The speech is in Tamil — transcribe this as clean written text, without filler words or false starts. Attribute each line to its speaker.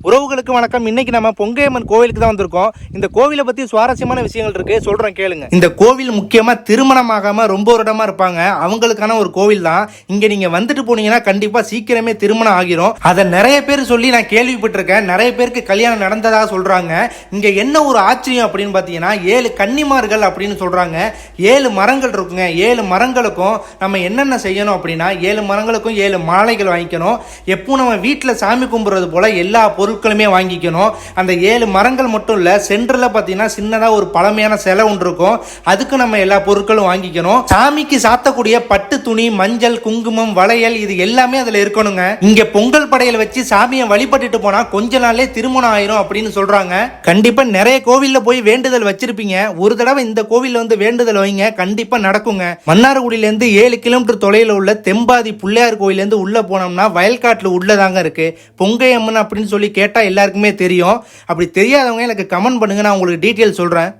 Speaker 1: உறவுகளுக்கு வணக்கம். இன்னைக்கு நம்ம பொங்கையம்மன் கோவிலுக்கு தான் வந்திருக்கோம். இந்த கோவிலை பத்தி சுவாரஸ்யமான விஷயங்கள் இருக்கு, சொல்றேன் கேளுங்க. இந்த கோவில் முக்கியமா திருமணமாகாம ரொம்ப வருடமா இருப்பாங்க, அவங்களுக்கான ஒரு கோவில் தான். இங்க நீங்க வந்துட்டு போனீங்கன்னா கண்டிப்பா சீக்கிரமே திருமணம் ஆகிரும். அதை நிறைய பேர் சொல்லி நான் கேள்விப்பட்டிருக்கேன். நிறைய பேருக்கு கல்யாணம் நடந்ததாக சொல்றாங்க. இங்க என்ன ஒரு ஆச்சரியம் அப்படின்னு பாத்தீங்கன்னா 7 கன்னிமார்கள் அப்படின்னு சொல்றாங்க. 7 மரங்கள் இருக்குங்க. 7 மரங்களுக்கும் நம்ம என்னென்ன செய்யணும் அப்படின்னா 7 மரங்களுக்கும் 7 மாலைகள் வாங்கிக்கணும். எப்பவும் நம்ம வீட்டுல சாமி கும்பிடுறது போல எல்லா பொருட்களுமே வாங்கிக்கணும். அந்த 7 மரங்கள் மட்டும் இல்ல, சென்டர்ல பாத்தீங்கன்னா சின்னதா ஒரு பழமையான சிலை ஒன்று இருக்கும். அதுக்கு நம்ம எல்லா பொருட்களும் வாங்கிக்கணும். சாமிக்கு சாத்தக்கூடிய பட்டு துணி, மஞ்சள், குங்குமம், வளையல் இது எல்லாமே அதுல இருக்கணுங்க. இங்க பொங்கல் படையல் வச்சு சாமியை வழிபட்டுட்டு போனா கொஞ்ச நாளே திருமணம் ஆயிரும் அப்படின்னு சொல்றாங்க. கண்டிப்பா நிறைய கோவில்ல போய் வேண்டுதல் வச்சிருப்பீங்க. ஒரு தடவை இந்த கோவில்ல வந்து வேண்டுதல் வைங்க, கண்டிப்பா நடக்குங்க. மன்னார்குடியில இருந்து 7 கிலோமீட்டர் தொலைவில் உள்ள தெம்பாதி பிள்ளையார் கோயில இருந்து உள்ள போனோம்னா வயல்காட்டுல உள்ளதாங்க இருக்கு. பொங்கையம்மன் அப்படின்னு சொல்லி கேட்டா எல்லாருக்குமே தெரியும். அப்படி தெரியாதவங்க எனக்கு கமெண்ட் பண்ணுங்க, நான் உங்களுக்கு டீட்டெயில் சொல்றேன்.